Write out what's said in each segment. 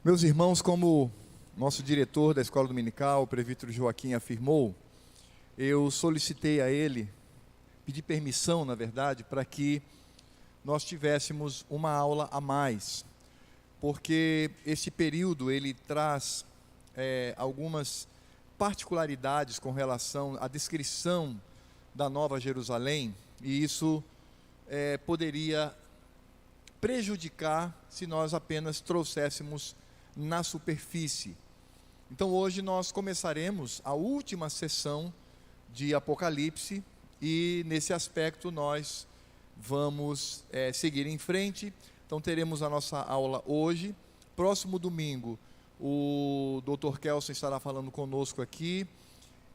Meus irmãos, como nosso diretor da Escola Dominical, o presbítero Joaquim, afirmou, eu solicitei a ele, pedi permissão, na verdade, para que nós tivéssemos uma aula a mais, porque esse período ele traz algumas particularidades com relação à descrição da Nova Jerusalém, e isso poderia prejudicar se nós apenas trouxéssemos na superfície. Então hoje nós começaremos a última sessão de Apocalipse e nesse aspecto nós vamos seguir em frente. Então teremos a nossa aula hoje. Próximo domingo o Dr. Kelson estará falando conosco aqui,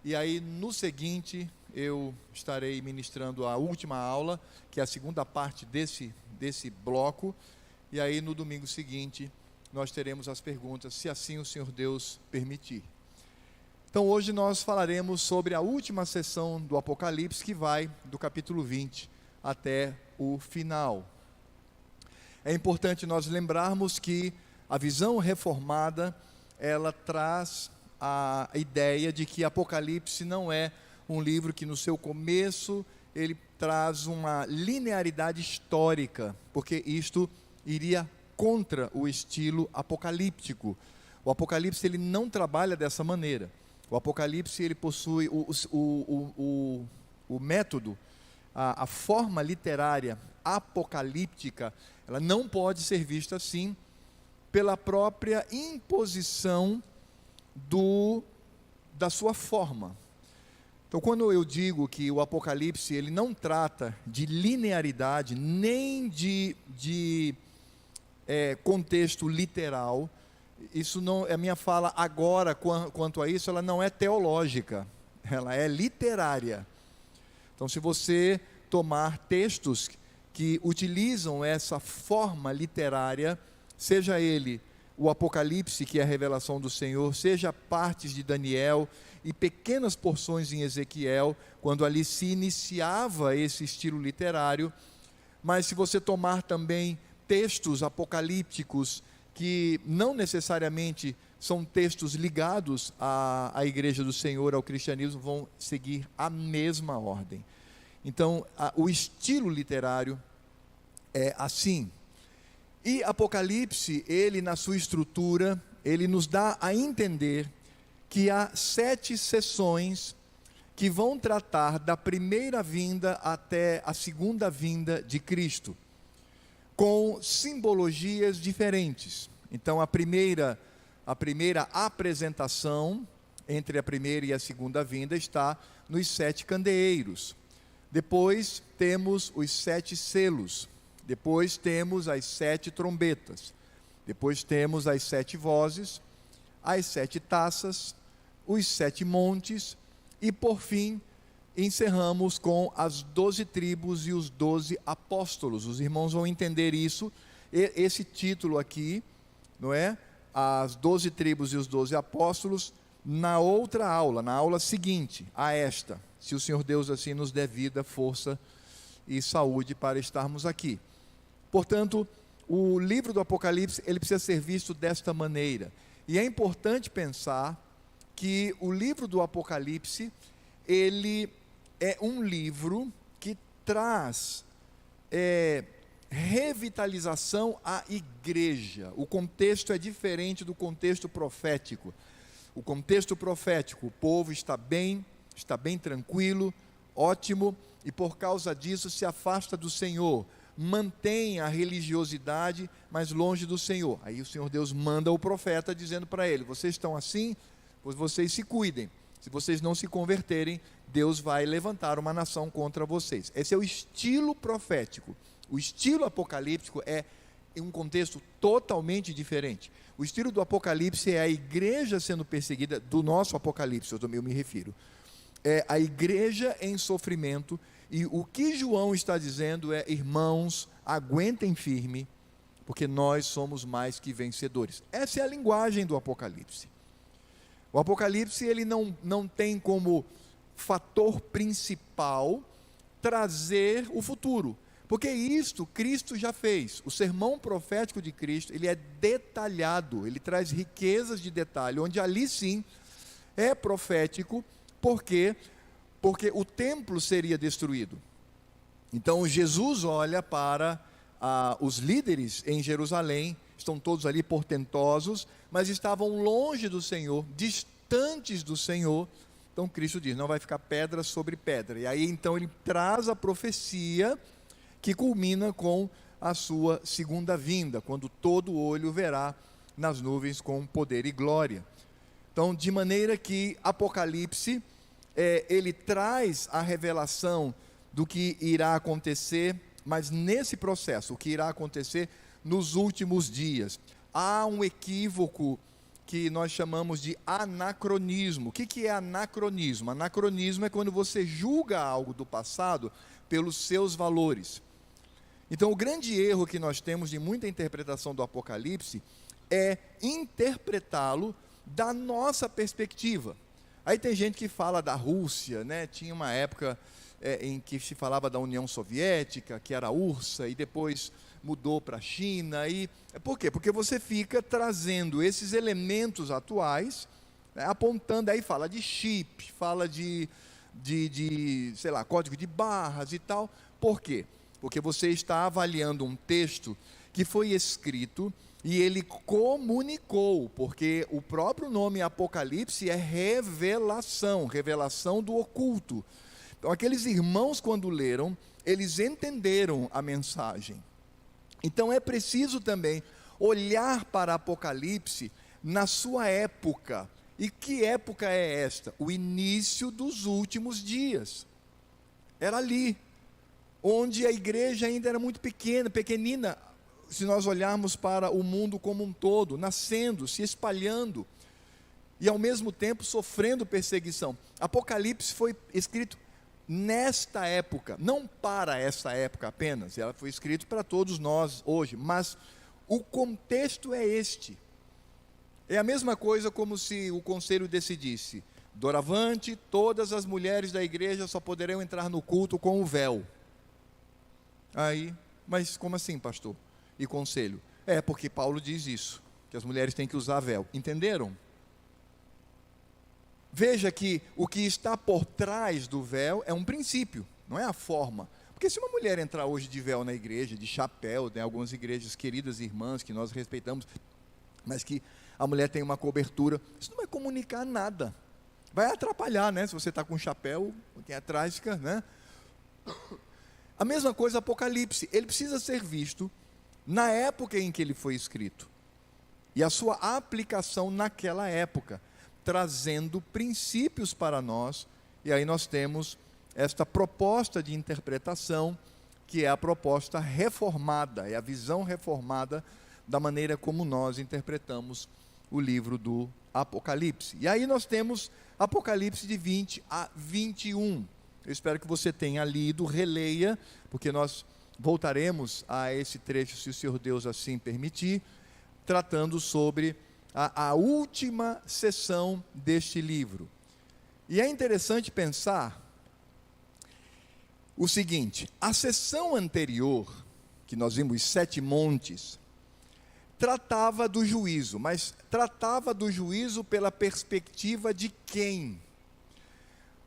e aí no seguinte eu estarei ministrando a última aula, que é a segunda parte desse bloco, e aí no domingo seguinte nós teremos as perguntas, se assim o Senhor Deus permitir. Então hoje nós falaremos sobre a última sessão do Apocalipse, que vai do capítulo 20 até o final. É importante nós lembrarmos que a visão reformada, ela traz a ideia de que Apocalipse não é um livro que no seu começo ele traz uma linearidade histórica, porque isto iria contra o estilo apocalíptico. O Apocalipse ele não trabalha dessa maneira. O Apocalipse ele possui o método, a forma literária apocalíptica, ela não pode ser vista assim pela própria imposição da sua forma. Então, quando eu digo que o Apocalipse ele não trata de linearidade, nem de contexto literal, isso não é minha fala agora quanto a isso, ela não é teológica, ela é literária. Então, se você tomar textos que utilizam essa forma literária, seja ele o Apocalipse, que é a revelação do Senhor, seja partes de Daniel e pequenas porções em Ezequiel, quando ali se iniciava esse estilo literário, mas se você tomar também textos apocalípticos que não necessariamente são textos ligados à Igreja do Senhor, ao cristianismo, vão seguir a mesma ordem. Então, o estilo literário é assim. E Apocalipse, ele na sua estrutura, ele nos dá a entender que há 7 sessões que vão tratar da primeira vinda até a segunda vinda de Cristo, com simbologias diferentes. Então a primeira apresentação entre a primeira e a segunda vinda está nos 7 candeeiros. Depois temos os 7 selos. Depois temos as 7 trombetas. Depois temos as 7 vozes, as 7 taças, os 7 montes e por fim encerramos com as 12 tribos e os 12 apóstolos. Os irmãos vão entender isso, esse título aqui, não é? As 12 tribos e os 12 apóstolos, na outra aula, na aula seguinte a esta, se o Senhor Deus assim nos der vida, força e saúde para estarmos aqui. Portanto, o livro do Apocalipse, ele precisa ser visto desta maneira. E é importante pensar que o livro do Apocalipse, ele é um livro que traz revitalização à igreja. O contexto é diferente do contexto profético. O contexto profético, o povo está bem tranquilo, ótimo, e por causa disso se afasta do Senhor, mantém a religiosidade, mas longe do Senhor. Aí o Senhor Deus manda o profeta dizendo para ele: vocês estão assim, pois vocês se cuidem. Se vocês não se converterem, Deus vai levantar uma nação contra vocês. Esse é o estilo profético. O estilo apocalíptico é um contexto totalmente diferente. O estilo do Apocalipse é a igreja sendo perseguida, do nosso Apocalipse, eu me refiro. É a igreja em sofrimento, e o que João está dizendo é: irmãos, aguentem firme, porque nós somos mais que vencedores. Essa é a linguagem do Apocalipse. O Apocalipse ele não tem como fator principal trazer o futuro, Porque isto Cristo já fez. O sermão profético de Cristo, ele é detalhado, ele traz riquezas de detalhe, onde ali sim é profético, porque o templo seria destruído. Então Jesus olha para os líderes em Jerusalém, estão todos ali portentosos, mas estavam longe do Senhor, distantes do Senhor. Então Cristo diz, não vai ficar pedra sobre pedra. E aí então ele traz a profecia que culmina com a sua segunda vinda, quando todo olho verá nas nuvens com poder e glória. Então, de maneira que Apocalipse, ele traz a revelação do que irá acontecer, mas nesse processo, o que irá acontecer nos últimos dias. Há um equívoco que nós chamamos de anacronismo. O que é anacronismo? Anacronismo é quando você julga algo do passado pelos seus valores. Então, o grande erro que nós temos de muita interpretação do Apocalipse é interpretá-lo da nossa perspectiva. Aí tem gente que fala da Rússia, né? Tinha uma época em que se falava da União Soviética, que era a URSS, e depois mudou para a China. Por quê? Porque você fica trazendo esses elementos atuais, né, apontando, aí fala de chip, fala de sei lá, código de barras e tal. Por quê? Porque você está avaliando um texto que foi escrito e ele comunicou, porque o próprio nome Apocalipse é revelação, revelação do oculto. Então aqueles irmãos, quando leram, eles entenderam a mensagem. Então é preciso também olhar para Apocalipse na sua época. E que época é esta? O início dos últimos dias. Era ali, onde a igreja ainda era muito pequenina, se nós olharmos para o mundo como um todo, nascendo, se espalhando, e ao mesmo tempo sofrendo perseguição. Apocalipse foi escrito nesta época, não para essa época apenas, ela foi escrita para todos nós hoje, mas o contexto é este. É a mesma coisa como se o conselho decidisse, doravante, todas as mulheres da igreja só poderão entrar no culto com o véu. Aí, mas como assim, pastor? E conselho? Porque Paulo diz isso, que as mulheres têm que usar véu. Entenderam? Veja que o que está por trás do véu é um princípio, não é a forma. Porque se uma mulher entrar hoje de véu na igreja, de chapéu, tem algumas igrejas queridas irmãs que nós respeitamos, mas que a mulher tem uma cobertura, isso não vai comunicar nada. Vai atrapalhar, né? Se você está com um chapéu, quem atrás fica, né? A mesma coisa Apocalipse, ele precisa ser visto na época em que ele foi escrito. E a sua aplicação naquela época, trazendo princípios para nós, e aí nós temos esta proposta de interpretação, que é a proposta reformada, é a visão reformada da maneira como nós interpretamos o livro do Apocalipse. E aí nós temos Apocalipse de 20 a 21. Eu espero que você tenha lido, releia, porque nós voltaremos a esse trecho, se o Senhor Deus assim permitir, tratando sobre a última sessão deste livro. E é interessante pensar o seguinte: a sessão anterior, que nós vimos 7 montes, tratava do juízo, mas tratava do juízo pela perspectiva de quem?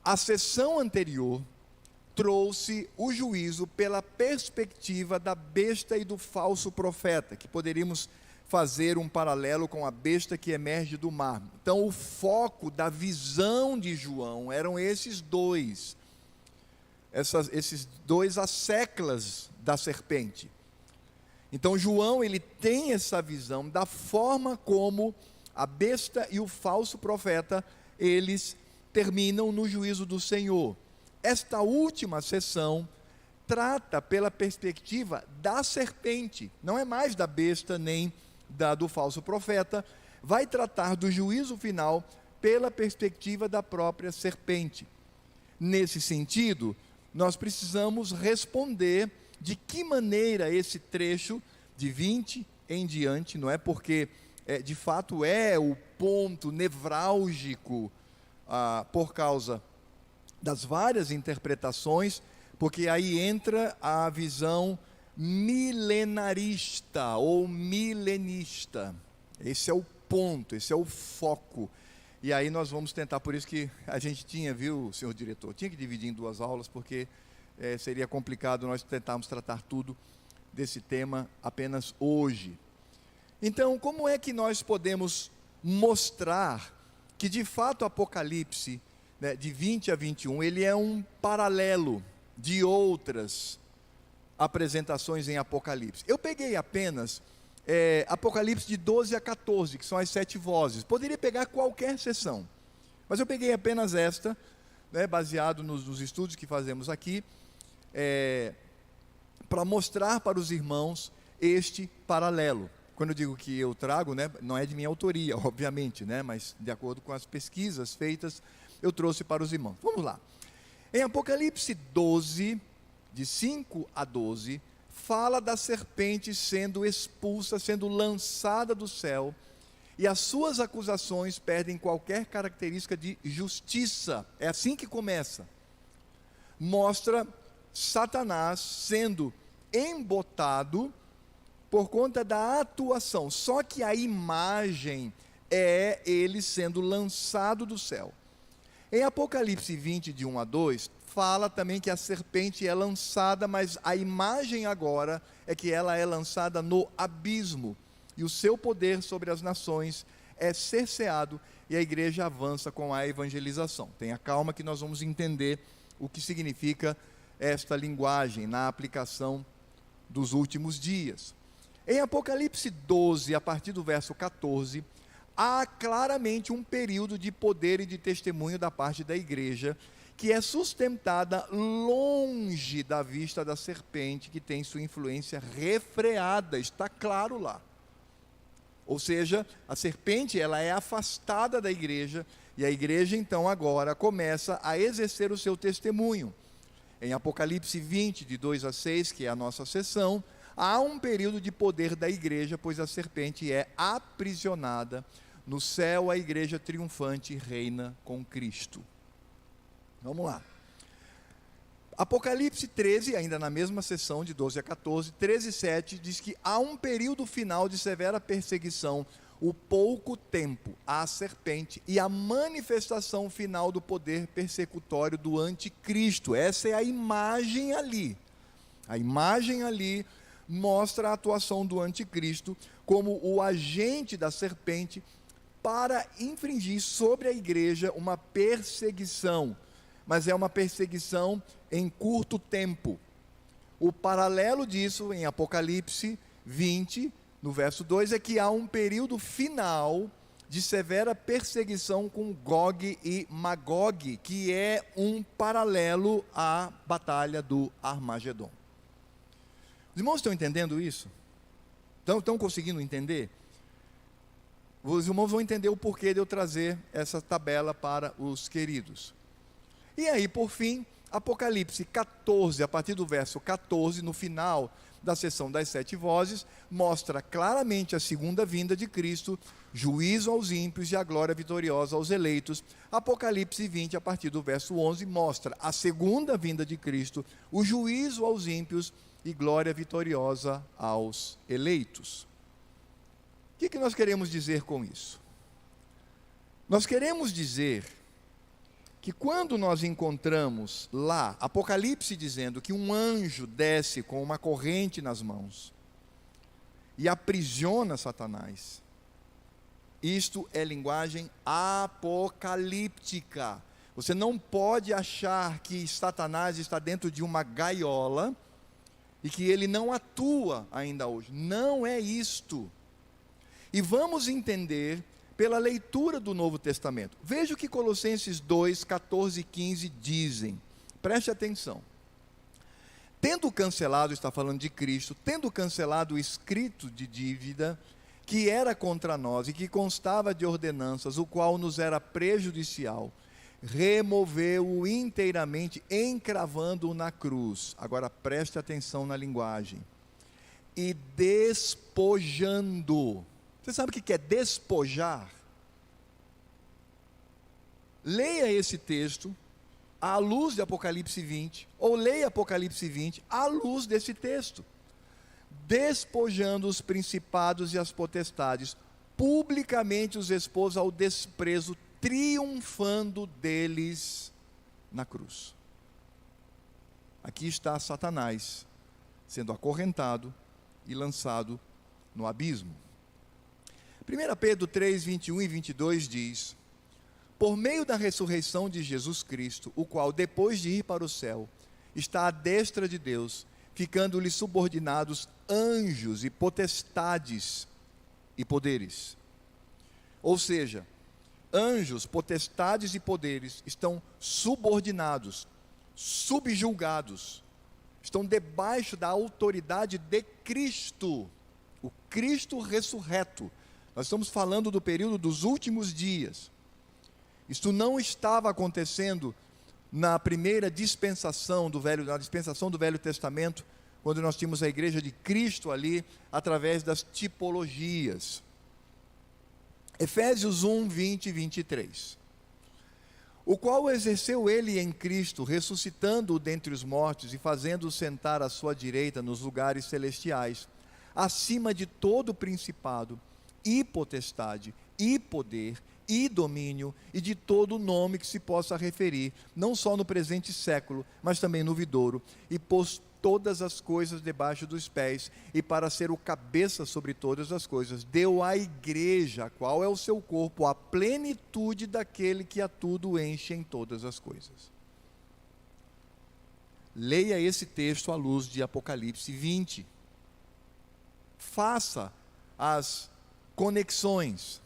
A sessão anterior trouxe o juízo pela perspectiva da besta e do falso profeta, que poderíamos fazer um paralelo com a besta que emerge do mar. Então o foco da visão de João eram esses dois as seclas da serpente. Então João, ele tem essa visão da forma como a besta e o falso profeta, eles terminam no juízo do Senhor. Esta última sessão trata pela perspectiva da serpente, não é mais da besta nem do falso profeta, vai tratar do juízo final pela perspectiva da própria serpente. Nesse sentido, nós precisamos responder de que maneira esse trecho de 20 em diante, não é? Porque de fato é o ponto nevrálgico por causa das várias interpretações, porque aí entra a visão milenarista ou milenista. Esse é o ponto, esse é o foco. E aí nós vamos tentar, por isso que a gente tinha, viu, senhor diretor, tinha que dividir em 2 aulas, porque seria complicado nós tentarmos tratar tudo desse tema apenas hoje. Então, como é que nós podemos mostrar que de fato o Apocalipse, né, de 20 a 21, ele é um paralelo de outras apresentações em Apocalipse? Eu peguei apenas Apocalipse de 12 a 14, que são as 7 vozes. Poderia pegar qualquer sessão, mas eu peguei apenas esta, né, baseado nos estudos que fazemos aqui, para mostrar para os irmãos este paralelo. Quando eu digo que eu trago, né, não é de minha autoria, obviamente, né, mas de acordo com as pesquisas feitas, eu trouxe para os irmãos. Vamos lá. Em Apocalipse 12, de 5 a 12, fala da serpente sendo expulsa, sendo lançada do céu, e as suas acusações perdem qualquer característica de justiça. É assim que começa. Mostra Satanás sendo embotado por conta da atuação, só que a imagem é ele sendo lançado do céu. Em Apocalipse 20, de 1 a 2, fala também que a serpente é lançada, mas a imagem agora é que ela é lançada no abismo, e o seu poder sobre as nações é cerceado, e a igreja avança com a evangelização. Tenha calma que nós vamos entender o que significa esta linguagem na aplicação dos últimos dias. Em Apocalipse 12, a partir do verso 14, há claramente um período de poder e de testemunho da parte da igreja, que é sustentada longe da vista da serpente, que tem sua influência refreada, está claro lá. Ou seja, a serpente ela é afastada da igreja, e a igreja então agora começa a exercer o seu testemunho. Em Apocalipse 20, de 2 a 6, que é a nossa sessão, há um período de poder da igreja, pois a serpente é aprisionada. No céu, a igreja triunfante reina com Cristo. Vamos lá. Apocalipse 13, ainda na mesma sessão de 12 a 14, 13, 7, diz que há um período final de severa perseguição, o pouco tempo, à serpente, e a manifestação final do poder persecutório do anticristo. Essa é a imagem ali. A imagem ali mostra a atuação do anticristo como o agente da serpente para infringir sobre a igreja uma perseguição, mas é uma perseguição em curto tempo. O paralelo disso em Apocalipse 20, no verso 2, é que há um período final de severa perseguição com Gog e Magog, que é um paralelo à batalha do Armagedon. Os irmãos estão entendendo isso? Estão conseguindo entender? Os irmãos vão entender o porquê de eu trazer essa tabela para os queridos. E aí, por fim, Apocalipse 14, a partir do verso 14, no final da sessão das 7 vozes, mostra claramente a segunda vinda de Cristo, juízo aos ímpios e a glória vitoriosa aos eleitos. Apocalipse 20, a partir do verso 11, mostra a segunda vinda de Cristo, o juízo aos ímpios e glória vitoriosa aos eleitos. O que nós queremos dizer com isso? Nós queremos dizer que quando nós encontramos lá, Apocalipse dizendo que um anjo desce com uma corrente nas mãos e aprisiona Satanás, isto é linguagem apocalíptica. Você não pode achar que Satanás está dentro de uma gaiola e que ele não atua ainda hoje. Não é isto. E vamos entender pela leitura do Novo Testamento. Veja o que Colossenses 2, 14 e 15 dizem. Preste atenção. Tendo cancelado, está falando de Cristo, tendo cancelado o escrito de dívida que era contra nós e que constava de ordenanças, o qual nos era prejudicial, removeu-o inteiramente, encravando-o na cruz. Agora preste atenção na linguagem. E despojando. Você sabe o que é despojar? Leia esse texto à luz de Apocalipse 20, ou leia Apocalipse 20 à luz desse texto. Despojando os principados e as potestades, publicamente os expôs ao desprezo, triunfando deles na cruz. Aqui está Satanás sendo acorrentado e lançado no abismo. 1 Pedro 3, 21 e 22 diz: por meio da ressurreição de Jesus Cristo, o qual, depois de ir para o céu, está à destra de Deus, ficando-lhe subordinados anjos e potestades e poderes. Ou seja, anjos, potestades e poderes estão subordinados, subjulgados, estão debaixo da autoridade de Cristo, o Cristo ressurreto. Nós estamos falando do período dos últimos dias. Isto não estava acontecendo na primeira dispensação na dispensação do Velho Testamento, quando nós tínhamos a igreja de Cristo ali, através das tipologias. Efésios 1, 20 e 23. O qual exerceu ele em Cristo, ressuscitando-o dentre os mortos e fazendo-o sentar à sua direita nos lugares celestiais, acima de todo principado, e potestade, e poder, e domínio, e de todo nome que se possa referir, não só no presente século, mas também no vindouro, e pôs todas as coisas debaixo dos pés, e para ser o cabeça sobre todas as coisas, deu à igreja, a qual é o seu corpo, a plenitude daquele que a tudo enche em todas as coisas. Leia esse texto à luz de Apocalipse 20. Faça as conexões.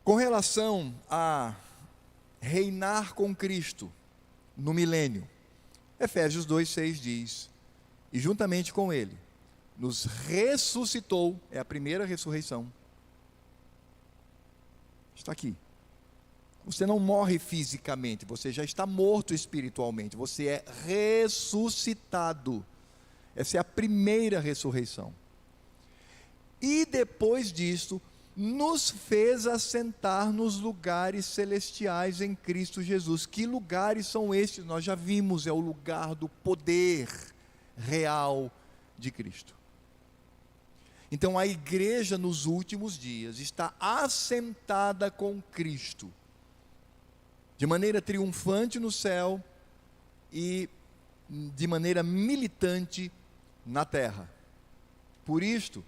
Com relação a reinar com Cristo no milênio, Efésios 2,6 diz: e juntamente com ele, nos ressuscitou, é a primeira ressurreição. Está aqui. Você não morre fisicamente, você já está morto espiritualmente, você é ressuscitado. Essa é a primeira ressurreição. E depois disto, nos fez assentar nos lugares celestiais em Cristo Jesus. Que lugares são estes? Nós já vimos, é o lugar do poder real de Cristo. Então a igreja nos últimos dias está assentada com Cristo, de maneira triunfante no céu e de maneira militante na terra. Por isto,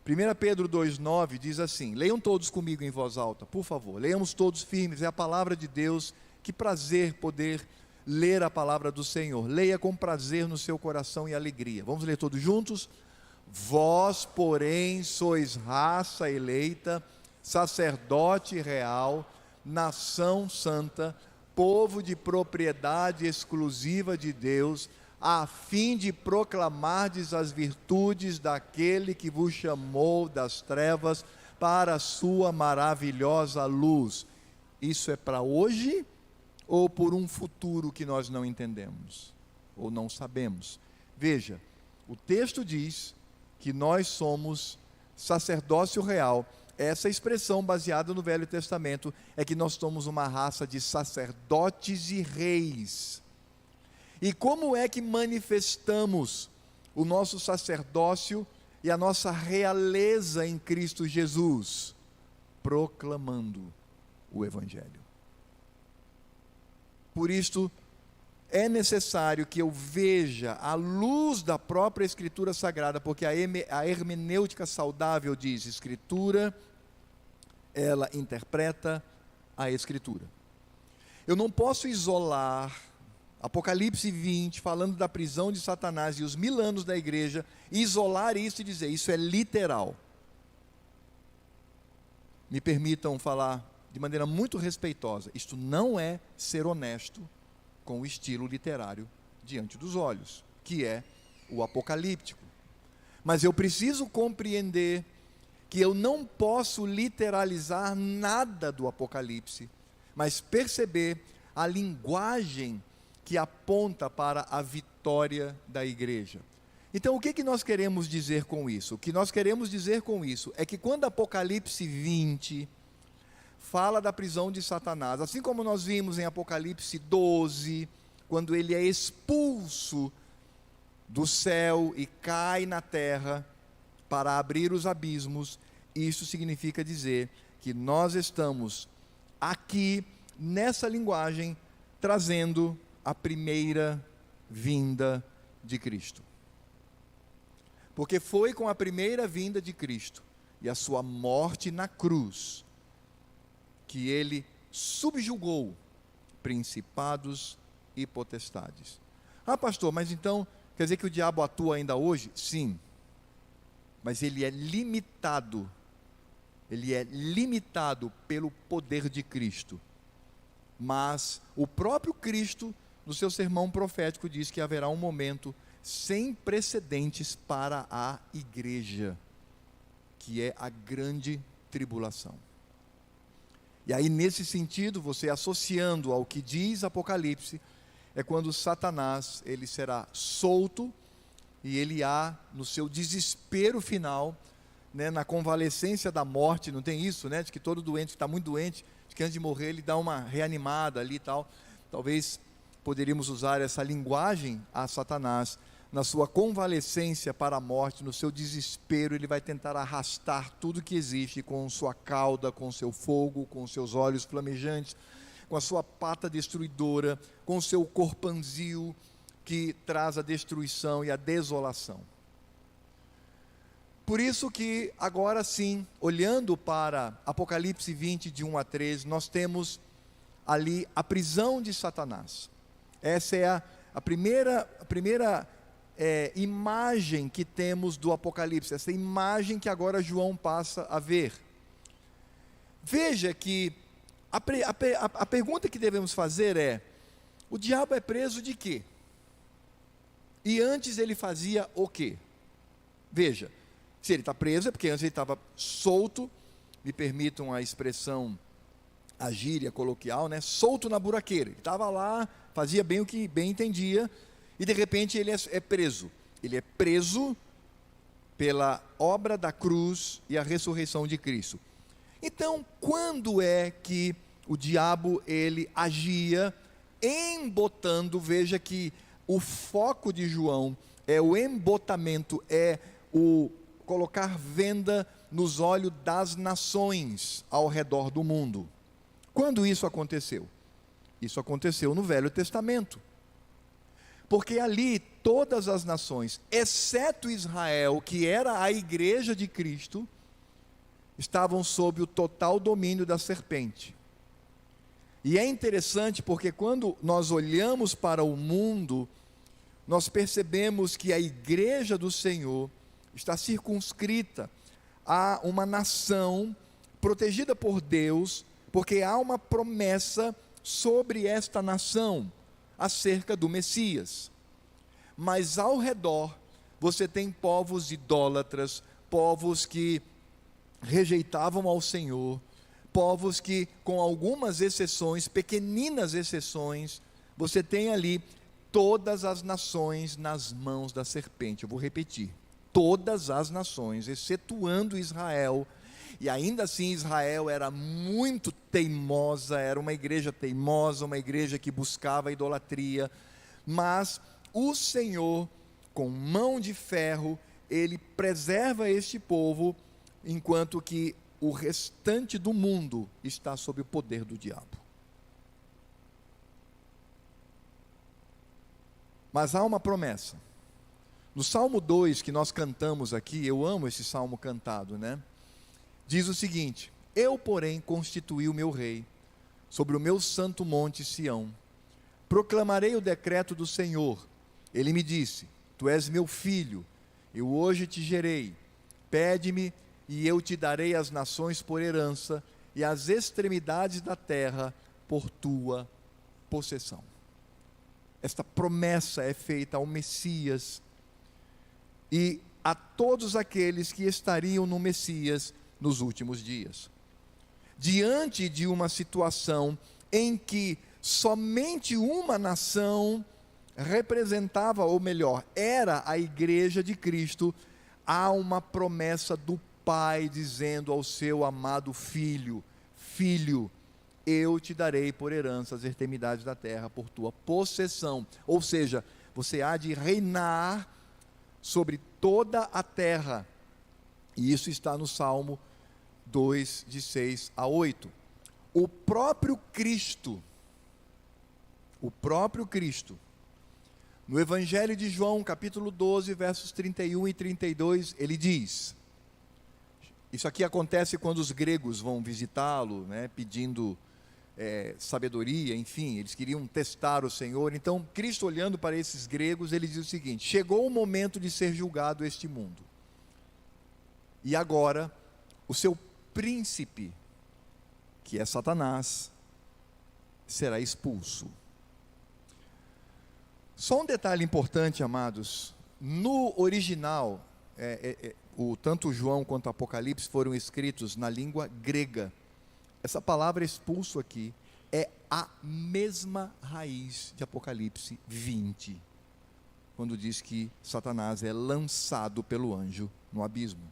1 Pedro 2,9 diz assim, leiam todos comigo em voz alta, por favor, leiamos todos firmes, é a palavra de Deus, que prazer poder ler a palavra do Senhor, leia com prazer no seu coração e alegria. Vamos ler todos juntos? Vós, porém, sois raça eleita, sacerdote real, nação santa, povo de propriedade exclusiva de Deus, a fim de proclamardes as virtudes daquele que vos chamou das trevas para a sua maravilhosa luz. Isso é para hoje ou por um futuro que nós não entendemos ou não sabemos? Veja, o texto diz que nós somos sacerdócio real. Essa expressão baseada no Velho Testamento é que nós somos uma raça de sacerdotes e reis. E como é que manifestamos o nosso sacerdócio e a nossa realeza em Cristo Jesus? Proclamando o Evangelho. Por isto, é necessário que eu veja a luz da própria Escritura Sagrada, porque a hermenêutica saudável diz, Escritura, ela interpreta a Escritura. Eu não posso isolar Apocalipse 20, falando da prisão de Satanás e os 1000 anos da igreja, isolar isso e dizer, isso é literal. Me permitam falar de maneira muito respeitosa, isto não é ser honesto com o estilo literário diante dos olhos, que é o apocalíptico. Mas eu preciso compreender que eu não posso literalizar nada do Apocalipse, mas perceber a linguagem que aponta para a vitória da igreja. Então, o que nós queremos dizer com isso? O que nós queremos dizer com isso é que quando Apocalipse 20 fala da prisão de Satanás. Assim como nós vimos em Apocalipse 12, quando ele é expulso do céu e cai na terra para abrir os abismos, isso significa dizer que nós estamos aqui nessa linguagem trazendo a primeira vinda de Cristo. Porque foi com a primeira vinda de Cristo e a sua morte na cruz que ele subjugou principados e potestades. Ah, pastor, mas então quer dizer que o diabo atua ainda hoje? Sim, mas ele é limitado. Ele é limitado pelo poder de Cristo. Mas o próprio Cristo, no seu sermão profético, diz que haverá um momento sem precedentes para a igreja, que é a grande tribulação. E aí, nesse sentido, você associando ao que diz Apocalipse, é quando Satanás, ele será solto, e ele há, no seu desespero final, né, na convalescência da morte, não tem isso, né, de que todo doente que está muito doente, de que antes de morrer ele dá uma reanimada ali e tal. Talvez poderíamos usar essa linguagem a Satanás. Na sua convalescência para a morte, no seu desespero, ele vai tentar arrastar tudo que existe com sua cauda, com seu fogo, com seus olhos flamejantes, com a sua pata destruidora, com o seu corpanzil que traz a destruição e a desolação. Por isso que agora sim, olhando para Apocalipse 20, de 1 a 13, nós temos ali a prisão de Satanás. Essa é a primeira imagem que temos do Apocalipse, essa imagem que agora João passa a ver. Veja que a pergunta que devemos fazer é: o diabo é preso de quê? E antes ele fazia o quê? Veja, se ele está preso é porque antes ele estava solto, me permitam a expressão, a gíria coloquial, né? Solto na buraqueira. Ele estava lá, fazia bem o que bem entendia, e de repente ele é preso. Ele é preso pela obra da cruz e a ressurreição de Cristo. Então, quando é que o diabo ele agia embotando? Veja que o foco de João é o embotamento, é o colocar venda nos olhos das nações ao redor do mundo. Quando isso aconteceu? Isso aconteceu no Velho Testamento. Porque ali todas as nações, exceto Israel, que era a igreja de Cristo, estavam sob o total domínio da serpente. E é interessante porque quando nós olhamos para o mundo, nós percebemos que a igreja do Senhor está circunscrita a uma nação protegida por Deus, porque há uma promessa sobre esta nação acerca do Messias. Mas ao redor você tem povos idólatras, povos que rejeitavam ao Senhor, povos que, com algumas exceções, pequeninas exceções, você tem ali todas as nações nas mãos da serpente. Eu vou repetir: todas as nações, excetuando Israel. E ainda assim Israel era muito teimosa, era uma igreja teimosa, uma igreja que buscava a idolatria, mas o Senhor, com mão de ferro, ele preserva este povo, enquanto que o restante do mundo está sob o poder do diabo. Mas há uma promessa. No Salmo 2, que nós cantamos aqui, eu amo esse salmo cantado, né? Diz o seguinte: eu, porém, constituí o meu rei sobre o meu santo monte Sião. Proclamarei o decreto do Senhor. Ele me disse: tu és meu filho, eu hoje te gerei. Pede-me e eu te darei as nações por herança e as extremidades da terra por tua possessão. Esta promessa é feita ao Messias e a todos aqueles que estariam no Messias nos últimos dias. Diante de uma situação em que somente uma nação representava, ou melhor, era a igreja de Cristo, há uma promessa do Pai dizendo ao seu amado filho: filho, eu te darei por herança as extremidades da terra, por tua possessão. Ou seja, você há de reinar sobre toda a terra. E isso está no Salmo 2, de 6 a 8. O próprio Cristo, no Evangelho de João, capítulo 12, versos 31 e 32, ele diz, isso aqui acontece quando os gregos vão visitá-lo, né, pedindo sabedoria, enfim, eles queriam testar o Senhor. Então, Cristo, olhando para esses gregos, ele diz o seguinte: chegou o momento de ser julgado este mundo, e agora o seu príncipe, que é Satanás, será expulso. Só um detalhe importante, amados, no original, tanto João quanto Apocalipse foram escritos na língua grega. Essa palavra expulso aqui é a mesma raiz de Apocalipse 20, quando diz que Satanás é lançado pelo anjo no abismo.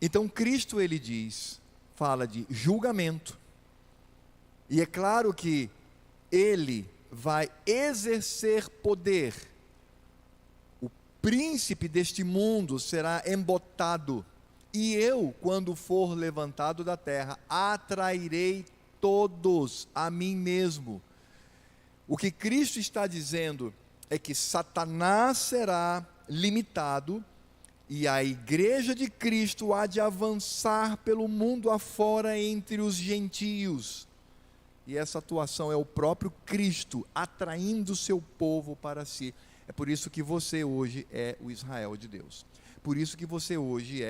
Então Cristo, ele fala de julgamento, e é claro que ele vai exercer poder. O príncipe deste mundo será embotado, e eu, quando for levantado da terra, atrairei todos a mim mesmo. O que Cristo está dizendo é que Satanás será limitado, e a igreja de Cristo há de avançar pelo mundo afora entre os gentios. E essa atuação é o próprio Cristo atraindo o seu povo para si. É por isso que você hoje é o Israel de Deus. Por isso que você hoje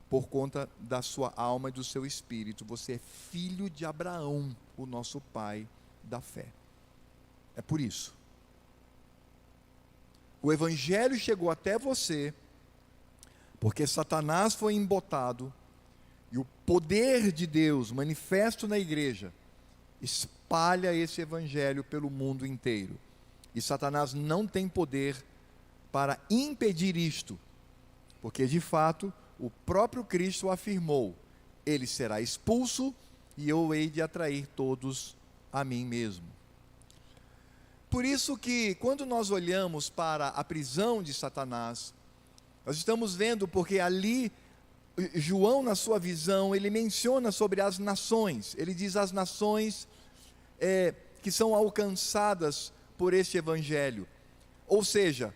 por conta da sua alma e do seu espírito, você é filho de Abraão, o nosso pai da fé. É por isso. O Evangelho chegou até você, porque Satanás foi embotado, e o poder de Deus manifesto na igreja espalha esse Evangelho pelo mundo inteiro. E Satanás não tem poder para impedir isto, porque de fato o próprio Cristo afirmou: ele será expulso e eu hei de atrair todos a mim mesmo. Por isso que quando nós olhamos para a prisão de Satanás, nós estamos vendo, porque ali João, na sua visão, ele menciona sobre as nações. Ele diz as nações que são alcançadas por este Evangelho. Ou seja,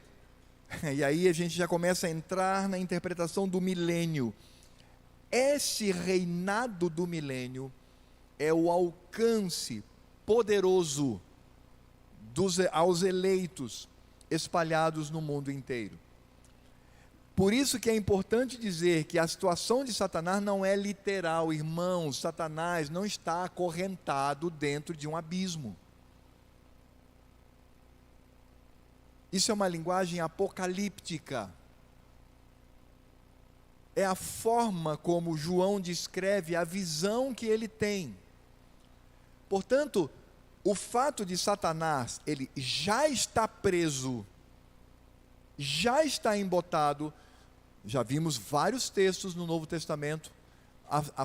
e aí a gente já começa a entrar na interpretação do milênio. Esse reinado do milênio é o alcance poderoso aos eleitos espalhados no mundo inteiro. Por isso que é importante dizer que a situação de Satanás não é literal, irmãos. Satanás não está acorrentado dentro de um abismo. Isso é uma linguagem apocalíptica. É a forma como João descreve a visão que ele tem. Portanto, o fato de Satanás, ele já está preso, já está embotado. Já vimos vários textos no Novo Testamento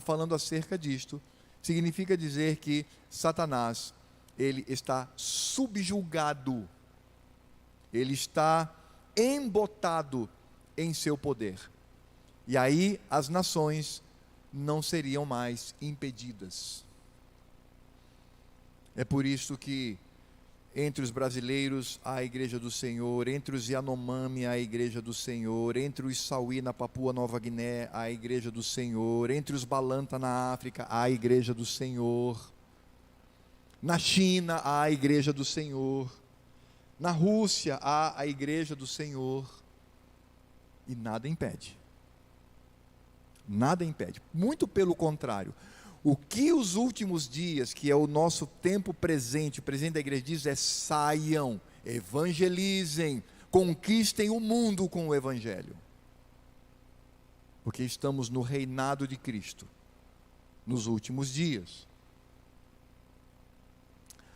falando acerca disto. Significa dizer que Satanás, ele está subjugado, ele está embotado em seu poder. E aí as nações não seriam mais impedidas. É por isso que entre os brasileiros há a Igreja do Senhor, entre os Yanomami há a Igreja do Senhor, entre os Sauí na Papua Nova Guiné há a Igreja do Senhor, entre os Balanta na África há a Igreja do Senhor, na China há a Igreja do Senhor, na Rússia há a Igreja do Senhor, e nada impede. Nada impede, muito pelo contrário. O que os últimos dias, que é o nosso tempo presente, o presente da igreja diz é: saiam, evangelizem, conquistem o mundo com o evangelho. Porque estamos no reinado de Cristo, nos últimos dias.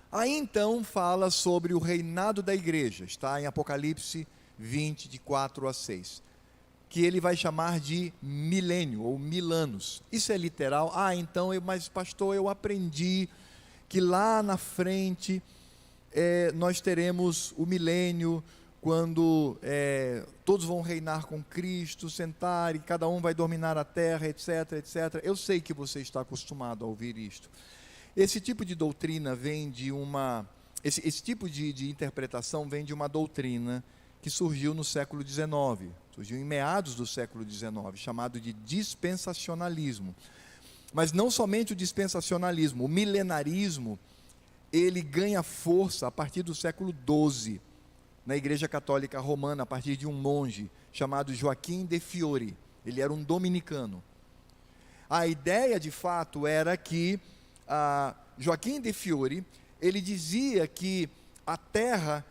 Aí então fala sobre o reinado da igreja, está em Apocalipse 20, de 4 a 6. que ele vai chamar de milênio ou 1000 anos. Isso é literal? Então, mas pastor, eu aprendi que lá na frente nós teremos o milênio, quando todos vão reinar com Cristo, sentar e cada um vai dominar a terra, etc, etc. Eu sei que você está acostumado a ouvir isto. Esse tipo de doutrina vem de esse tipo de interpretação vem de uma doutrina que surgiu no século XIX, surgiu em meados do século XIX, chamado de dispensacionalismo. Mas não somente o dispensacionalismo, o milenarismo, ele ganha força a partir do século XII, na Igreja Católica Romana, a partir de um monge chamado Joaquim de Fiori. Ele era um dominicano. A ideia, de fato, era que Joaquim de Fiori, ele dizia que a Terra,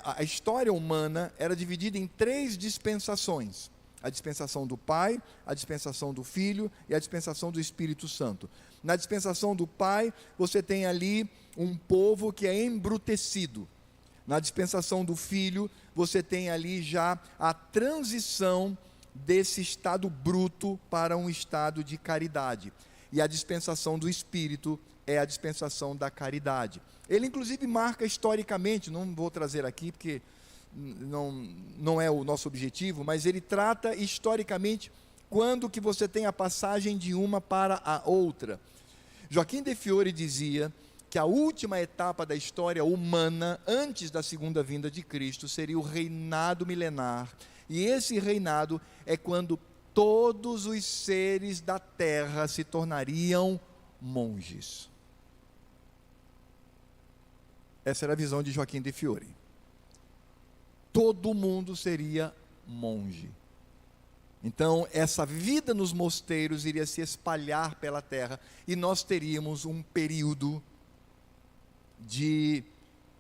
a história humana, era dividida em 3 dispensações: a dispensação do Pai, a dispensação do Filho e a dispensação do Espírito Santo. Na dispensação do Pai, você tem ali um povo que é embrutecido. Na dispensação do Filho, você tem ali já a transição desse estado bruto para um estado de caridade. E a dispensação do Espírito é a dispensação da caridade. Ele inclusive marca historicamente, não vou trazer aqui porque não é o nosso objetivo, mas ele trata historicamente quando que você tem a passagem de uma para a outra. Joaquim de Fiori dizia que a última etapa da história humana, antes da segunda vinda de Cristo, seria o reinado milenar. E esse reinado é quando todos os seres da terra se tornariam monges. Essa era a visão de Joaquim de Fiori. Todo mundo seria monge. Então, essa vida nos mosteiros iria se espalhar pela terra e nós teríamos um período de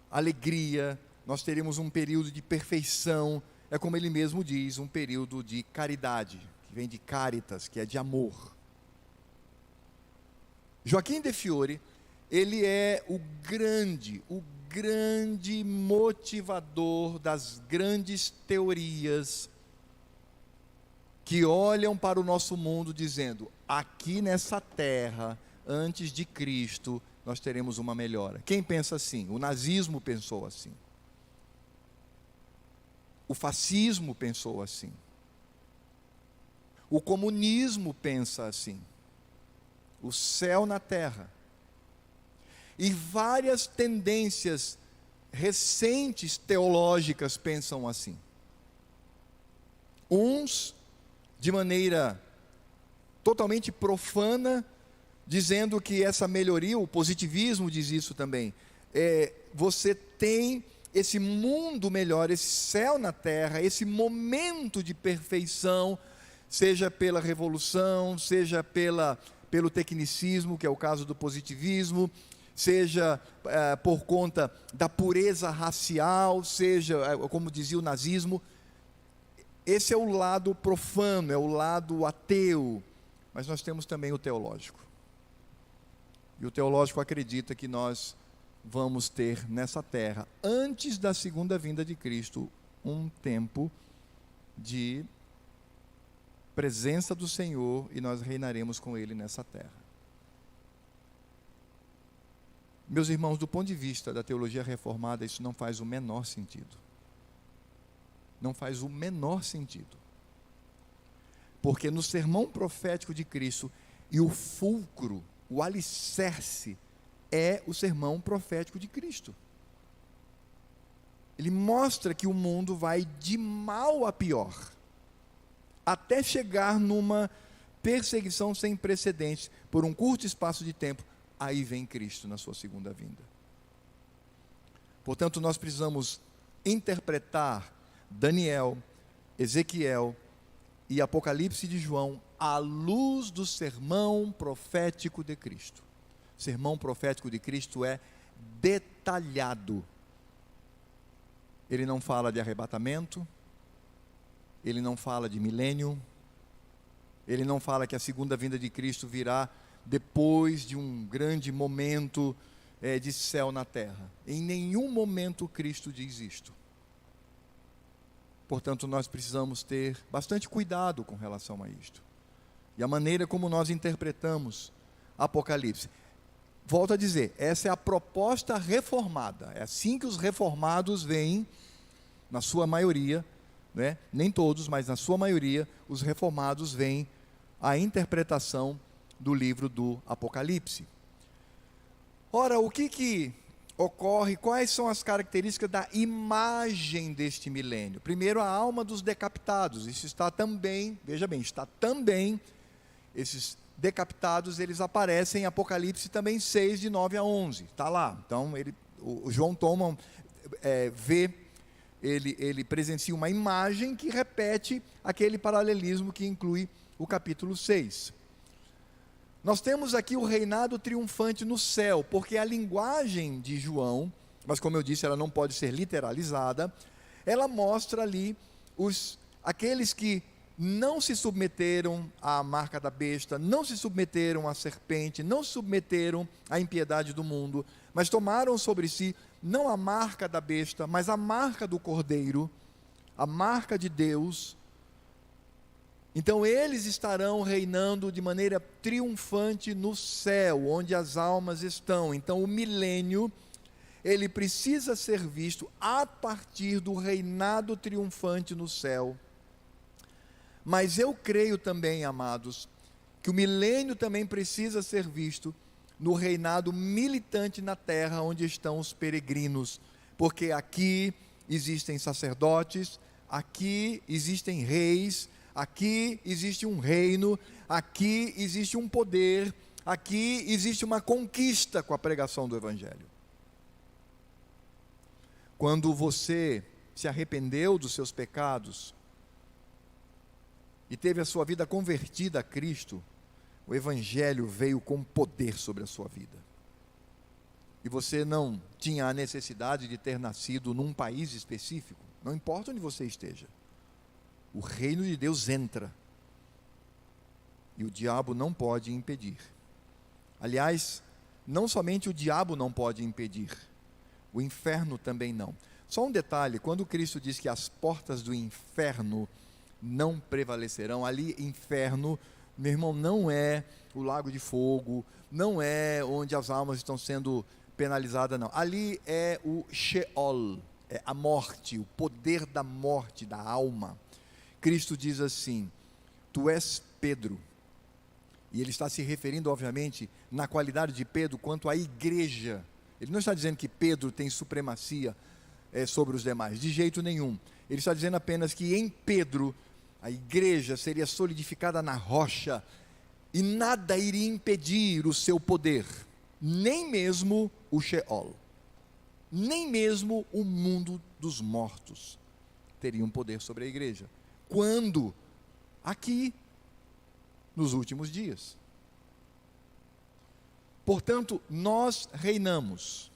alegria, nós teríamos um período de perfeição, é como ele mesmo diz, um período de caridade, que vem de caritas, que é de amor. Joaquim de Fiori, ele é o grande motivador das grandes teorias que olham para o nosso mundo dizendo: aqui nessa terra, antes de Cristo, nós teremos uma melhora. Quem pensa assim? O nazismo pensou assim. O fascismo pensou assim. O comunismo pensa assim. O céu na terra. E várias tendências recentes teológicas pensam assim. Uns, de maneira totalmente profana, dizendo que essa melhoria, o positivismo diz isso também, você tem esse mundo melhor, esse céu na terra, esse momento de perfeição, seja pela revolução, seja pelo tecnicismo, que é o caso do positivismo, seja por conta da pureza racial, seja, como dizia o nazismo. Esse é o lado profano, é o lado ateu, mas nós temos também o teológico. E o teológico acredita que nós vamos ter nessa terra, antes da segunda vinda de Cristo, um tempo de presença do Senhor e nós reinaremos com Ele nessa terra. Meus irmãos, do ponto de vista da teologia reformada, isso não faz o menor sentido. Não faz o menor sentido. Porque no sermão profético de Cristo, e o fulcro, o alicerce, é o sermão profético de Cristo. Ele mostra que o mundo vai de mal a pior, até chegar numa perseguição sem precedentes, por um curto espaço de tempo. Aí vem Cristo na sua segunda vinda. Portanto, nós precisamos interpretar Daniel, Ezequiel e Apocalipse de João à luz do sermão profético de Cristo. O sermão profético de Cristo é detalhado. Ele não fala de arrebatamento, ele não fala de milênio, ele não fala que a segunda vinda de Cristo virá depois de um grande momento de céu na terra. Em nenhum momento Cristo diz isto. Portanto, nós precisamos ter bastante cuidado com relação a isto. E a maneira como nós interpretamos Apocalipse. Volto a dizer, essa é a proposta reformada. É assim que os reformados veem, na sua maioria, né? Nem todos, mas na sua maioria, os reformados veem a interpretação do livro do Apocalipse. Ora, o que ocorre, quais são as características da imagem deste milênio? Primeiro, a alma dos decapitados. Isso está também, veja bem, está também, esses decapitados, eles aparecem em Apocalipse também 6, de 9 a 11, está lá. Então, o João toma, ele presencia uma imagem que repete aquele paralelismo que inclui o capítulo 6. Nós temos aqui o reinado triunfante no céu, porque a linguagem de João, mas como eu disse, ela não pode ser literalizada, ela mostra ali aqueles que não se submeteram à marca da besta, não se submeteram à serpente, não se submeteram à impiedade do mundo, mas tomaram sobre si, não a marca da besta, mas a marca do Cordeiro, a marca de Deus. Então eles estarão reinando de maneira triunfante no céu, onde as almas estão. Então o milênio, ele precisa ser visto a partir do reinado triunfante no céu. Mas eu creio também, amados, que o milênio também precisa ser visto no reinado militante na terra, onde estão os peregrinos, porque aqui existem sacerdotes, aqui existem reis, aqui existe um reino, aqui existe um poder, aqui existe uma conquista com a pregação do Evangelho. Quando você se arrependeu dos seus pecados e teve a sua vida convertida a Cristo, o Evangelho veio com poder sobre a sua vida. E você não tinha a necessidade de ter nascido num país específico, não importa onde você esteja. O reino de Deus entra e o diabo não pode impedir. Aliás, não somente o diabo não pode impedir, o inferno também não. Só um detalhe, quando Cristo diz que as portas do inferno não prevalecerão, ali inferno, meu irmão, não é o lago de fogo, não é onde as almas estão sendo penalizadas, não. Ali é o Sheol, é a morte, o poder da morte, da alma. Cristo diz assim: tu és Pedro, e ele está se referindo, obviamente, na qualidade de Pedro, quanto à igreja. Ele não está dizendo que Pedro tem supremacia sobre os demais, de jeito nenhum. Ele está dizendo apenas que em Pedro, a igreja seria solidificada na rocha, e nada iria impedir o seu poder, nem mesmo o Sheol, nem mesmo o mundo dos mortos, teriam poder sobre a igreja. Quando? Aqui, nos últimos dias. Portanto, nós reinamos.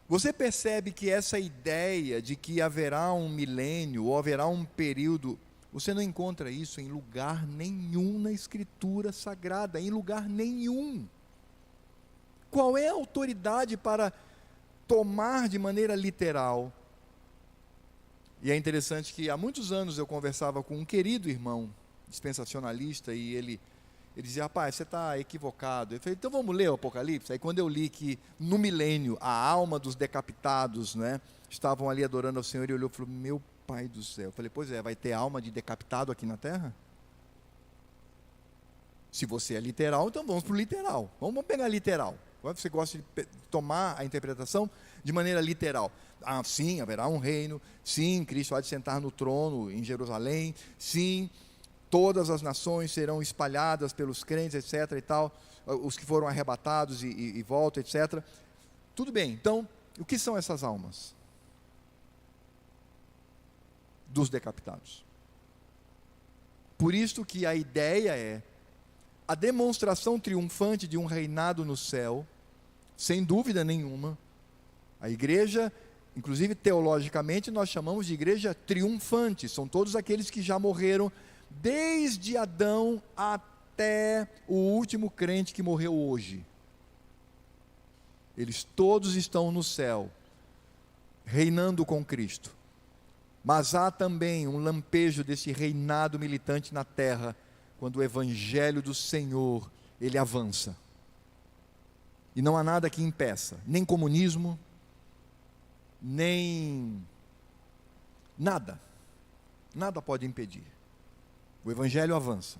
Você percebe que essa ideia de que haverá um milênio, ou haverá um período, você não encontra isso em lugar nenhum na Escritura Sagrada, em lugar nenhum. Qual é a autoridade para tomar de maneira literal? E é interessante que há muitos anos eu conversava com um querido irmão dispensacionalista, e ele dizia: rapaz, você está equivocado. Eu falei: então vamos ler o Apocalipse? Aí quando eu li que no milênio a alma dos decapitados, né, estavam ali adorando ao Senhor, ele olhou e falou: meu Pai do céu. Eu falei: pois é, vai ter alma de decapitado aqui na terra? Se você é literal, então vamos para o literal. Vamos pegar literal. Você gosta de tomar a interpretação de maneira literal. Ah, sim, haverá um reino. Sim, Cristo há de sentar no trono em Jerusalém. Sim, todas as nações serão espalhadas pelos crentes, etc. e tal. Os que foram arrebatados e voltam, etc. Tudo bem, então, o que são essas almas dos decapitados? Por isso que a ideia é a demonstração triunfante de um reinado no céu, sem dúvida nenhuma. A igreja, inclusive teologicamente, nós chamamos de igreja triunfante. São todos aqueles que já morreram, desde Adão até o último crente que morreu hoje. Eles todos estão no céu, reinando com Cristo. Mas há também um lampejo desse reinado militante na terra, quando o evangelho do Senhor, ele avança. E não há nada que impeça, nem comunismo, nem nada. Nada pode impedir. O evangelho avança.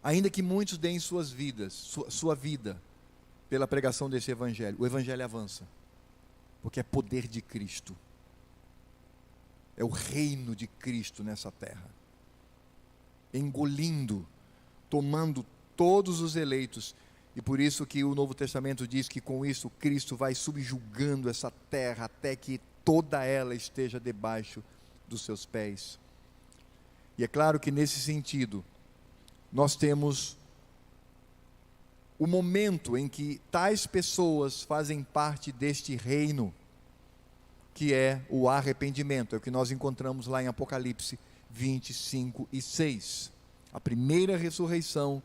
Ainda que muitos deem suas vidas, sua vida, pela pregação desse evangelho, o evangelho avança. Porque é poder de Cristo. É o reino de Cristo nessa terra. Engolindo, tomando todos os eleitos. E por isso que o Novo Testamento diz que com isso Cristo vai subjugando essa terra até que toda ela esteja debaixo dos seus pés. E é claro que nesse sentido, nós temos o momento em que tais pessoas fazem parte deste reino, que é o arrependimento. É o que nós encontramos lá em Apocalipse 25 e 6. A primeira ressurreição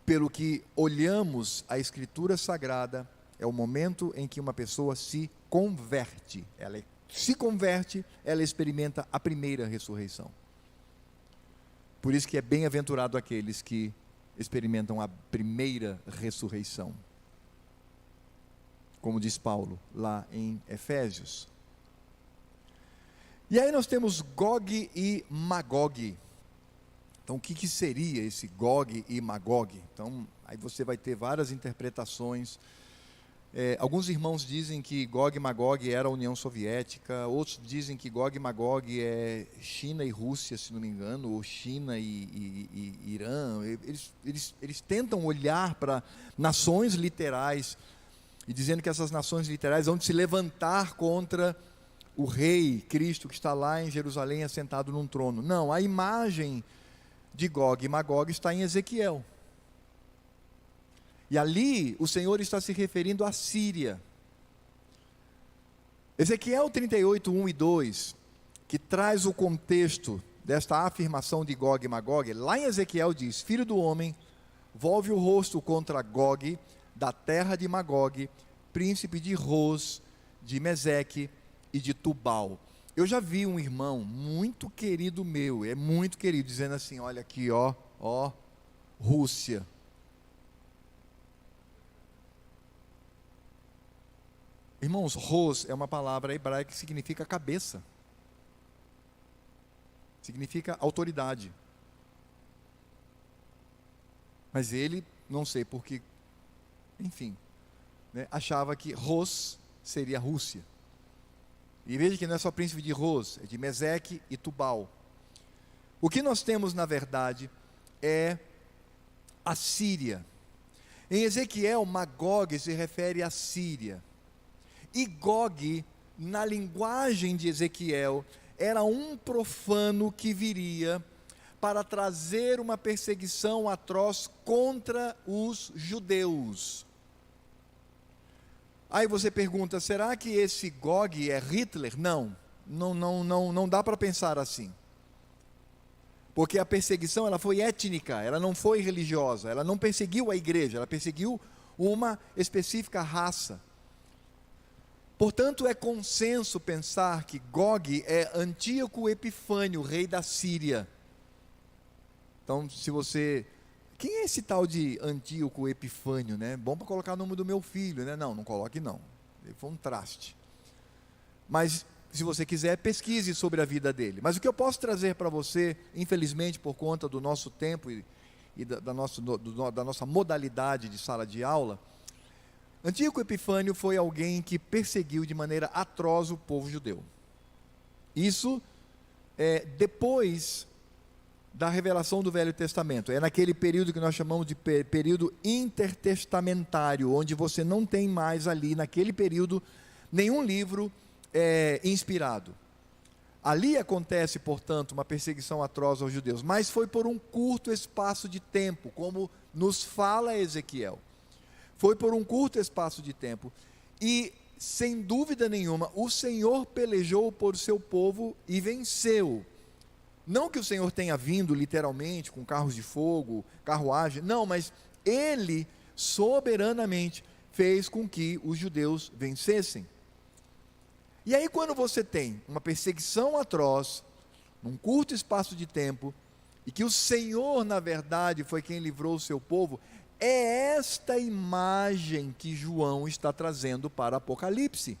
pelo que olhamos a Escritura Sagrada, é o momento em que uma pessoa se converte. Ela se converte, ela experimenta a primeira ressurreição. Por isso que é bem-aventurado aqueles que experimentam a primeira ressurreição. Como diz Paulo lá em Efésios. E aí nós temos Gog e Magog. Então o que seria esse Gog e Magog? Então aí você vai ter várias interpretações. Alguns irmãos dizem que Gog e Magog era a União Soviética, outros dizem que Gog e Magog é China e Rússia, se não me engano, ou China e Irã. Eles tentam olhar para nações literais, e dizendo que essas nações literais vão se levantar contra o rei Cristo que está lá em Jerusalém assentado num trono. Não, a imagem de Gog e Magog está em Ezequiel. E ali o Senhor está se referindo à Síria. Ezequiel 38, 1 e 2, que traz o contexto desta afirmação de Gog e Magog, lá em Ezequiel diz: Filho do homem, volve o rosto contra Gog, da terra de Magog, príncipe de Ros, de Meseque e de Tubal. Eu já vi um irmão muito querido meu, é muito querido, dizendo assim: olha aqui, ó, Rússia. Irmãos, Ros é uma palavra hebraica que significa cabeça. Significa autoridade. Mas ele, não sei porque, enfim, achava que Ros seria a Rússia. E veja que não é só príncipe de Ros, é de Meseque e Tubal. O que nós temos, na verdade, é a Síria. Em Ezequiel, Magog se refere à Síria. E Gog, na linguagem de Ezequiel, era um profano que viria para trazer uma perseguição atroz contra os judeus. Aí você pergunta: será que esse Gog é Hitler? Não dá para pensar assim. Porque a perseguição ela foi étnica, ela não foi religiosa, ela não perseguiu a igreja, ela perseguiu uma específica raça. Portanto, é consenso pensar que Gog é Antíoco Epifânio, rei da Síria. Então, quem é esse tal de Antíoco Epifânio, né? Bom para colocar o nome do meu filho, né? Não coloque não. Ele foi um traste. Mas, se você quiser, pesquise sobre a vida dele. Mas o que eu posso trazer para você, infelizmente, por conta do nosso tempo e da nossa modalidade de sala de aula, Antíoco Epifânio foi alguém que perseguiu de maneira atroz o povo judeu. Isso depois da revelação do Velho Testamento. É naquele período que nós chamamos de período intertestamentário, onde você não tem mais ali, naquele período, nenhum livro inspirado. Ali acontece, portanto, uma perseguição atroz aos judeus, mas foi por um curto espaço de tempo, como nos fala Ezequiel. Foi por um curto espaço de tempo, e sem dúvida nenhuma, o Senhor pelejou por seu povo e venceu. Não que o Senhor tenha vindo literalmente com carros de fogo, carruagem, não, mas Ele soberanamente fez com que os judeus vencessem. E aí, quando você tem uma perseguição atroz, num curto espaço de tempo, e que o Senhor, na verdade, foi quem livrou o seu povo, é esta imagem que João está trazendo para Apocalipse.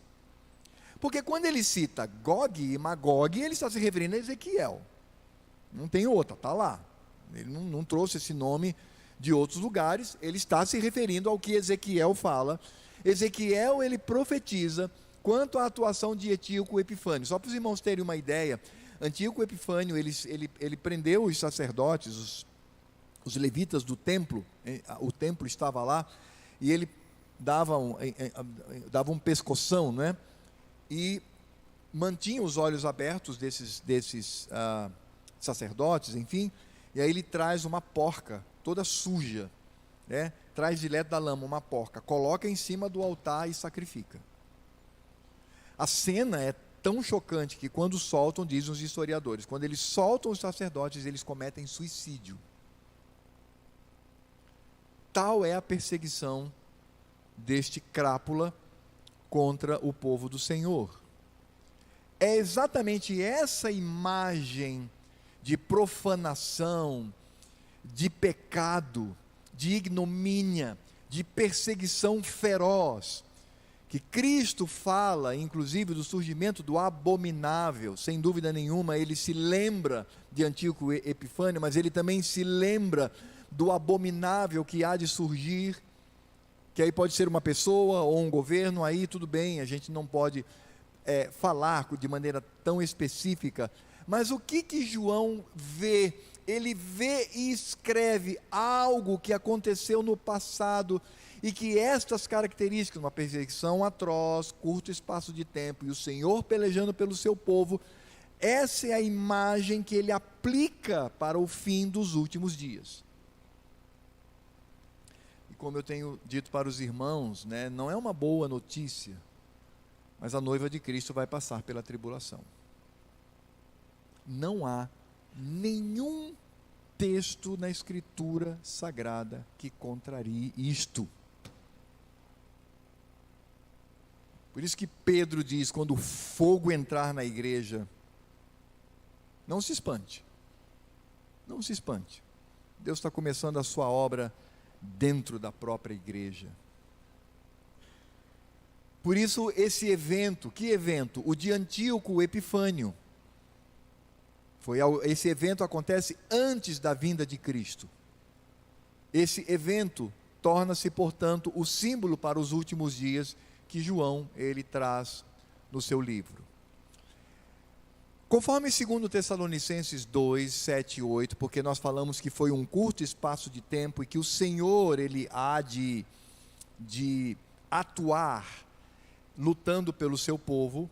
Porque quando ele cita Gog e Magog, ele está se referindo a Ezequiel. Não tem outra, está lá. Ele não trouxe esse nome de outros lugares, ele está se referindo ao que Ezequiel fala. Ezequiel, ele profetiza quanto à atuação de Antíoco Epifânio. Só para os irmãos terem uma ideia, Antíoco Epifânio, ele prendeu os sacerdotes, os levitas do templo, o templo estava lá, e ele dava um pescoção, não é? E mantinha os olhos abertos desses sacerdotes, enfim, e aí ele traz uma porca, toda suja, né? Traz direto da lama uma porca, coloca em cima do altar e sacrifica. A cena é tão chocante que quando soltam, dizem os historiadores, quando eles soltam os sacerdotes, eles cometem suicídio. Tal é a perseguição deste crápula contra o povo do Senhor. É exatamente essa imagem de profanação, de pecado, de ignomínia, de perseguição feroz, que Cristo fala, inclusive, do surgimento do abominável. Sem dúvida nenhuma, ele se lembra de Antíoco Epifânio, mas ele também se lembra do abominável que há de surgir, que aí pode ser uma pessoa ou um governo, aí tudo bem, a gente não pode falar de maneira tão específica, mas o que João vê? Ele vê e escreve algo que aconteceu no passado, e que estas características, uma perseguição atroz, curto espaço de tempo, e o Senhor pelejando pelo seu povo, essa é a imagem que ele aplica para o fim dos últimos dias. E como eu tenho dito para os irmãos, né, não é uma boa notícia, mas a noiva de Cristo vai passar pela tribulação. Não há nenhum texto na Escritura Sagrada que contrarie isto. Por isso que Pedro diz, quando o fogo entrar na igreja, não se espante, não se espante. Deus está começando a sua obra dentro da própria igreja. Por isso esse evento, que evento? O de Antíoco Epifânio. Esse evento acontece antes da vinda de Cristo. Esse evento torna-se, portanto, o símbolo para os últimos dias que João, ele traz no seu livro. Conforme 2 Tessalonicenses 2, 7 e 8, porque nós falamos que foi um curto espaço de tempo e que o Senhor, ele há de atuar, lutando pelo seu povo,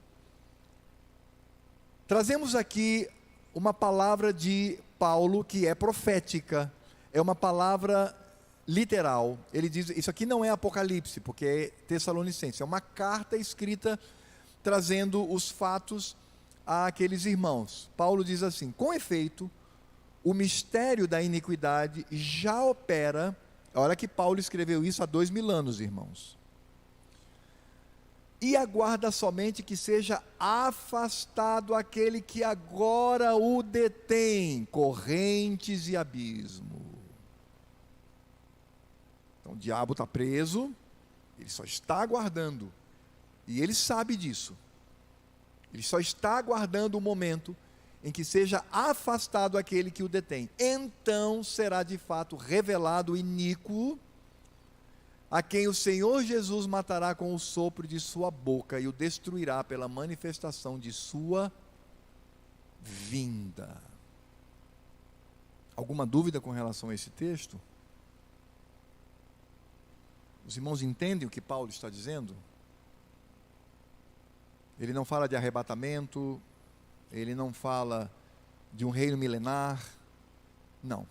trazemos aqui uma palavra de Paulo que é profética, é uma palavra literal. Ele diz, isso aqui não é Apocalipse, porque é Tessalonicenses, é uma carta escrita trazendo os fatos àqueles irmãos. Paulo diz assim: com efeito, o mistério da iniquidade já opera. Olha que Paulo escreveu isso há 2000 anos, irmãos. E aguarda somente que seja afastado aquele que agora o detém, correntes e abismo. Então o diabo está preso, ele só está aguardando, e ele sabe disso. Ele só está aguardando o momento em que seja afastado aquele que o detém. Então será de fato revelado o iníquo, a quem o Senhor Jesus matará com o sopro de sua boca e o destruirá pela manifestação de sua vinda. Alguma dúvida com relação a esse texto? Os irmãos entendem o que Paulo está dizendo? Ele não fala de arrebatamento, ele não fala de um reino milenar, não.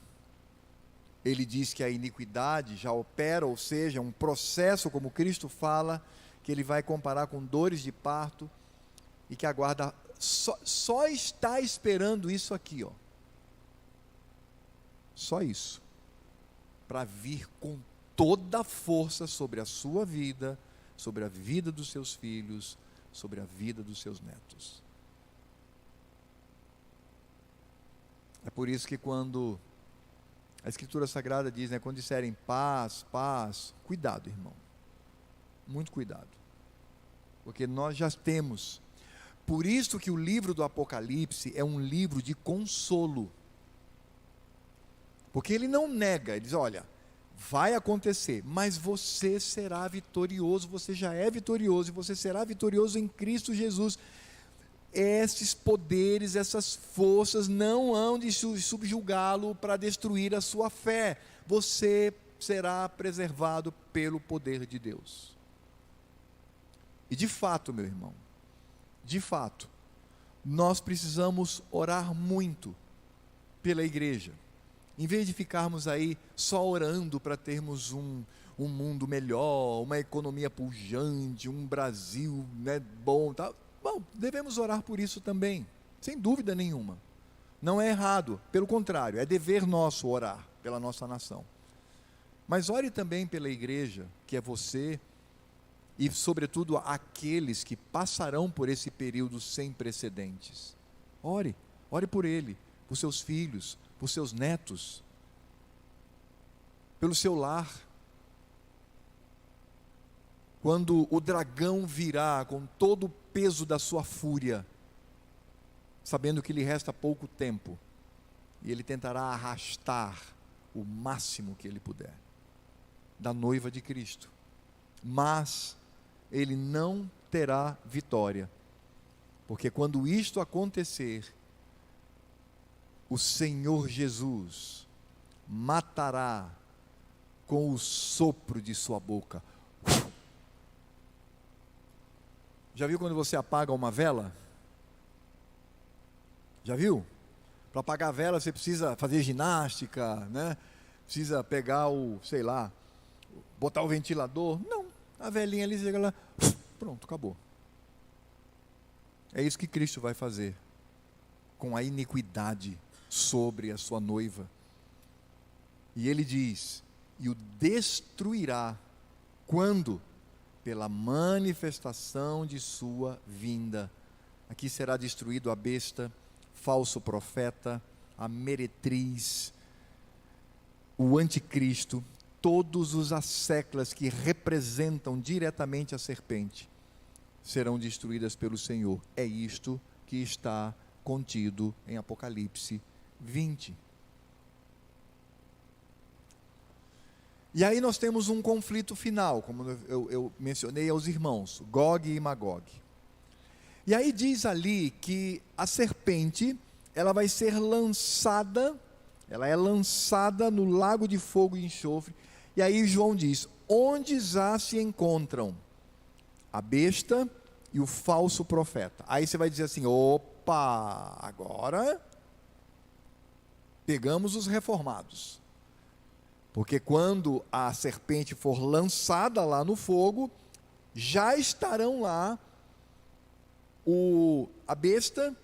Ele diz que a iniquidade já opera, ou seja, um processo, como Cristo fala, que ele vai comparar com dores de parto, e que aguarda, só está esperando isso aqui, ó. Só isso, para vir com toda a força sobre a sua vida, sobre a vida dos seus filhos, sobre a vida dos seus netos. É por isso que quando a Escritura Sagrada diz, quando disserem paz, paz, cuidado, irmão, muito cuidado, porque nós já temos. Por isso que o livro do Apocalipse é um livro de consolo, porque ele não nega, ele diz, olha, vai acontecer, mas você será vitorioso, você já é vitorioso, e você será vitorioso em Cristo Jesus. Esses poderes, essas forças não hão de subjugá-lo para destruir a sua fé. Você será preservado pelo poder de Deus. E de fato, meu irmão, de fato, nós precisamos orar muito pela igreja. Em vez de ficarmos aí só orando para termos um mundo melhor, uma economia pujante, um Brasil bom, tal. Bom, devemos orar por isso também, sem dúvida nenhuma. Não é errado, pelo contrário, é dever nosso orar pela nossa nação. Mas ore também pela igreja, que é você, e sobretudo aqueles que passarão por esse período sem precedentes. Ore por ele, por seus filhos, por seus netos, pelo seu lar. Quando o dragão virá com todo o peso da sua fúria, sabendo que lhe resta pouco tempo, e ele tentará arrastar o máximo que ele puder da noiva de Cristo, mas ele não terá vitória, porque quando isto acontecer, o Senhor Jesus matará com o sopro de sua boca. Já viu quando você apaga uma vela? Já viu? Para apagar a vela você precisa fazer ginástica, Precisa pegar botar o ventilador. Não, a velinha ali chega lá, pronto, acabou. É isso que Cristo vai fazer com a iniquidade sobre a sua noiva. E ele diz, e o destruirá, quando? Pela manifestação de sua vinda. Aqui será destruído a besta, falso profeta, a meretriz, o anticristo, todos os asseclas que representam diretamente a serpente, serão destruídas pelo Senhor. É isto que está contido em Apocalipse 20. E aí nós temos um conflito final, como eu mencionei aos irmãos, Gog e Magog. E aí diz ali que a serpente, ela vai ser lançada, ela é lançada no lago de fogo e enxofre. E aí João diz, onde já se encontram a besta e o falso profeta. Aí você vai dizer assim, opa, agora pegamos os reformados. Porque quando a serpente for lançada lá no fogo, já estarão lá a besta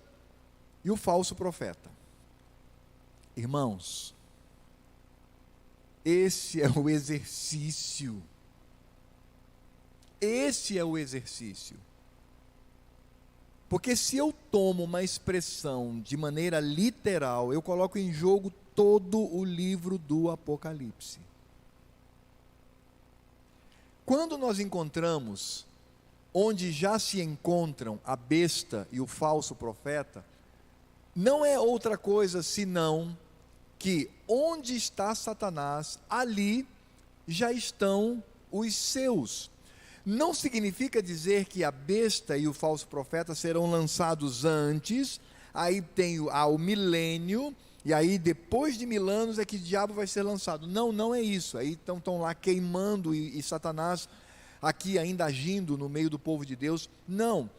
e o falso profeta. Irmãos, esse é o exercício. Esse é o exercício. Porque se eu tomo uma expressão de maneira literal, eu coloco em jogo todo o livro do Apocalipse. Quando nós encontramos onde já se encontram a besta e o falso profeta, não é outra coisa senão que onde está Satanás, ali já estão os seus. Não significa dizer que a besta e o falso profeta serão lançados antes, aí tem o milênio, e aí depois de 1000 anos é que o diabo vai ser lançado. Não, não é isso. Aí estão lá queimando e Satanás aqui ainda agindo no meio do povo de Deus. Não,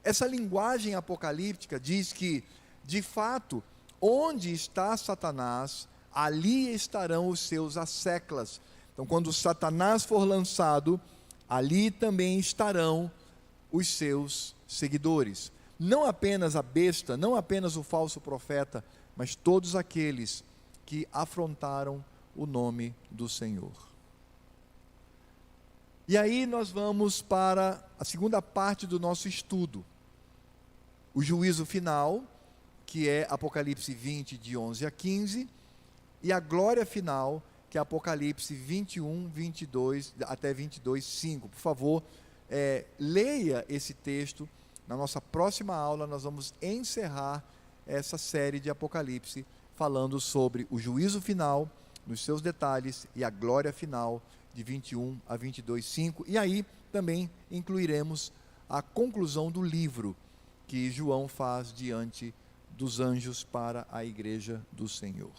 essa linguagem apocalíptica diz que, de fato, onde está Satanás, ali estarão os seus asseclas. Então, quando Satanás for lançado, ali também estarão os seus seguidores. Não apenas a besta, não apenas o falso profeta, mas todos aqueles que afrontaram o nome do Senhor. E aí nós vamos para a segunda parte do nosso estudo, o juízo final, que é Apocalipse 20, de 11 a 15, e a glória final, que é Apocalipse 21, 22, até 22, 5. Por favor, leia esse texto. Na nossa próxima aula, nós vamos encerrar essa série de Apocalipse, falando sobre o juízo final, nos seus detalhes, e a glória final, de 21 a 22, 5. E aí também incluiremos a conclusão do livro que João faz diante dos anjos para a igreja do Senhor.